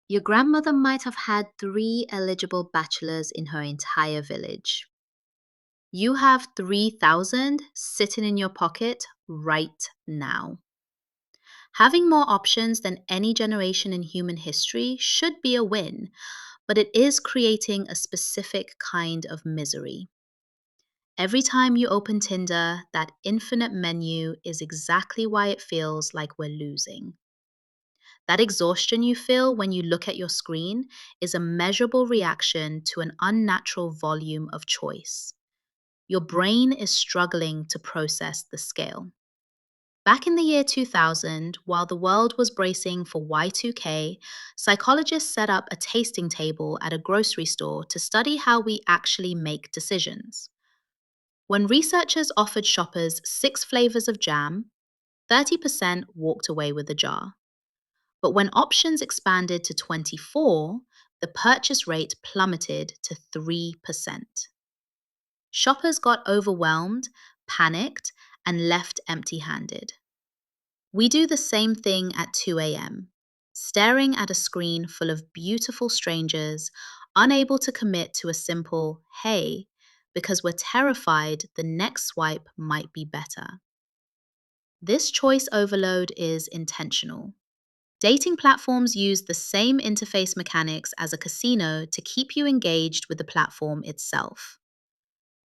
Your grandmother might have had 3 eligible bachelors in her entire village. You have 3,000 sitting in your pocket right now. Having more options than any generation in human history should be a win, but it is creating a specific kind of misery. Every time you open Tinder, that infinite menu is exactly why it feels like we're losing. That exhaustion you feel when you look at your screen is a measurable reaction to an unnatural volume of choice. Your brain is struggling to process the scale. Back in the year 2000, while the world was bracing for Y2K, psychologists set up a tasting table at a grocery store to study how we actually make decisions. When researchers offered shoppers 6 flavors of jam, 30% walked away with a jar. But when options expanded to 24, the purchase rate plummeted to 3%. Shoppers got overwhelmed, panicked, and left empty-handed. We do the same thing at 2 a.m., staring at a screen full of beautiful strangers, unable to commit to a simple hey, because we're terrified the next swipe might be better. This choice overload is intentional. Dating platforms use the same interface mechanics as a casino to keep you engaged with the platform itself.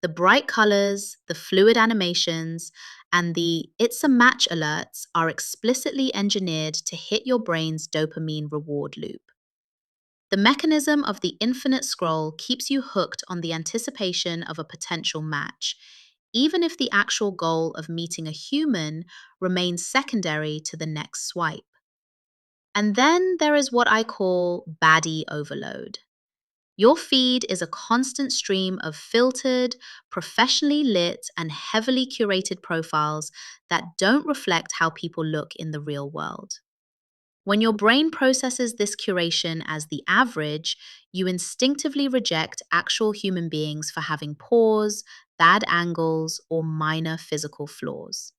The bright colors, the fluid animations, and the "it's a match" alerts are explicitly engineered to hit your brain's dopamine reward loop. The mechanism of the infinite scroll keeps you hooked on the anticipation of a potential match, even if the actual goal of meeting a human remains secondary to the next swipe. And then there is what I call baddie overload. Your feed is a constant stream of filtered, professionally lit, and heavily curated profiles that don't reflect how people look in the real world. When your brain processes this curation as the average, you instinctively reject actual human beings for having pores, bad angles, or minor physical flaws.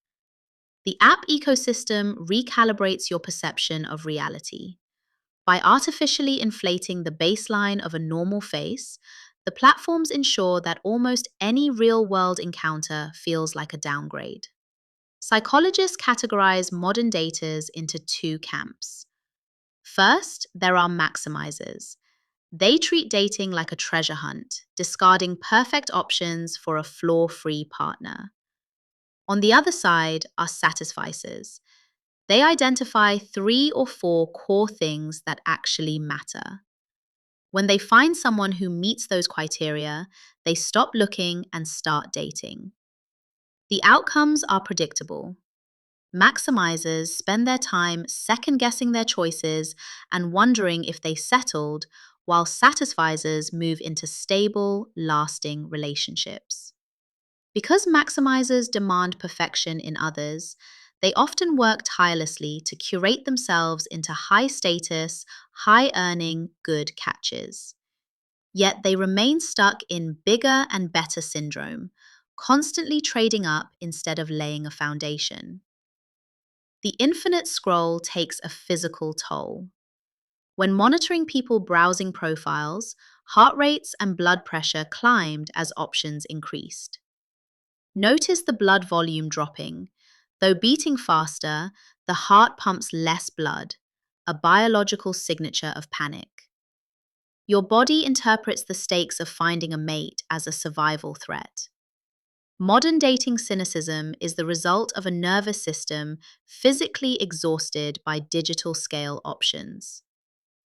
The app ecosystem recalibrates your perception of reality. By artificially inflating the baseline of a normal face, the platforms ensure that almost any real world encounter feels like a downgrade. Psychologists categorize modern daters into 2 camps. First, there are maximizers. They treat dating like a treasure hunt, discarding perfect options for a flaw free partner. On the other side are satisficers. They identify 3 or 4 core things that actually matter. When they find someone who meets those criteria, they stop looking and start dating. The outcomes are predictable. Maximizers spend their time second guessing their choices and wondering if they settled, while satisficers move into stable, lasting relationships. Because maximizers demand perfection in others, they often work tirelessly to curate themselves into high status, high earning, good catches. Yet they remain stuck in bigger and better syndrome, constantly trading up instead of laying a foundation. The infinite scroll takes a physical toll. When monitoring people browsing profiles, heart rates and blood pressure climbed as options increased. Notice the blood volume dropping. Though beating faster, the heart pumps less blood, a biological signature of panic. Your body interprets the stakes of finding a mate as a survival threat. Modern dating cynicism is the result of a nervous system physically exhausted by digital scale options.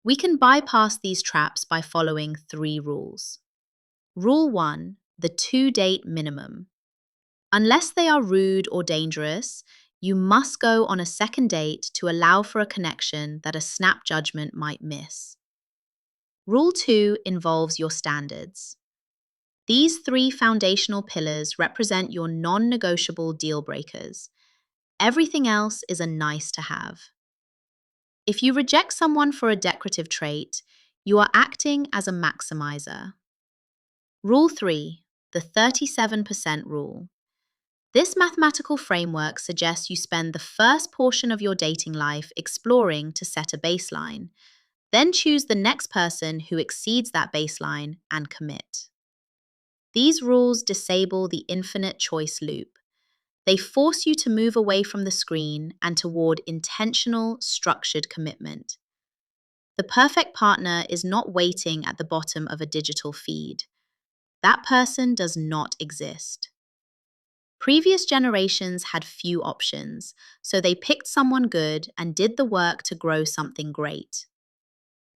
We can bypass these traps by following 3 rules. Rule 1: the 2-date minimum. Unless they are rude or dangerous, you must go on a second date to allow for a connection that a snap judgment might miss. Rule 2 involves your standards. These 3 foundational pillars represent your non-negotiable deal breakers. Everything else is a nice to have. If you reject someone for a decorative trait, you are acting as a maximizer. Rule 3: the 37% rule. This mathematical framework suggests you spend the first portion of your dating life exploring to set a baseline. Then choose the next person who exceeds that baseline and commit. These rules disable the infinite choice loop. They force you to move away from the screen and toward intentional, structured commitment. The perfect partner is not waiting at the bottom of a digital feed. That person does not exist. Previous generations had few options, so they picked someone good and did the work to grow something great.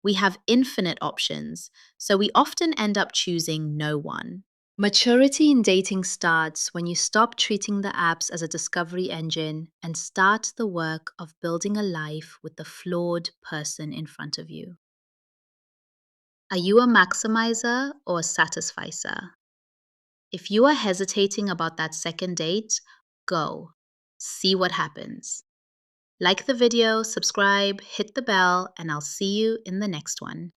We have infinite options, so we often end up choosing no one. Maturity in dating starts when you stop treating the apps as a discovery engine and start the work of building a life with the flawed person in front of you. Are you a maximizer or a satisficer? If you are hesitating about that second date, go. See what happens. Like the video, subscribe, hit the bell, and I'll see you in the next one.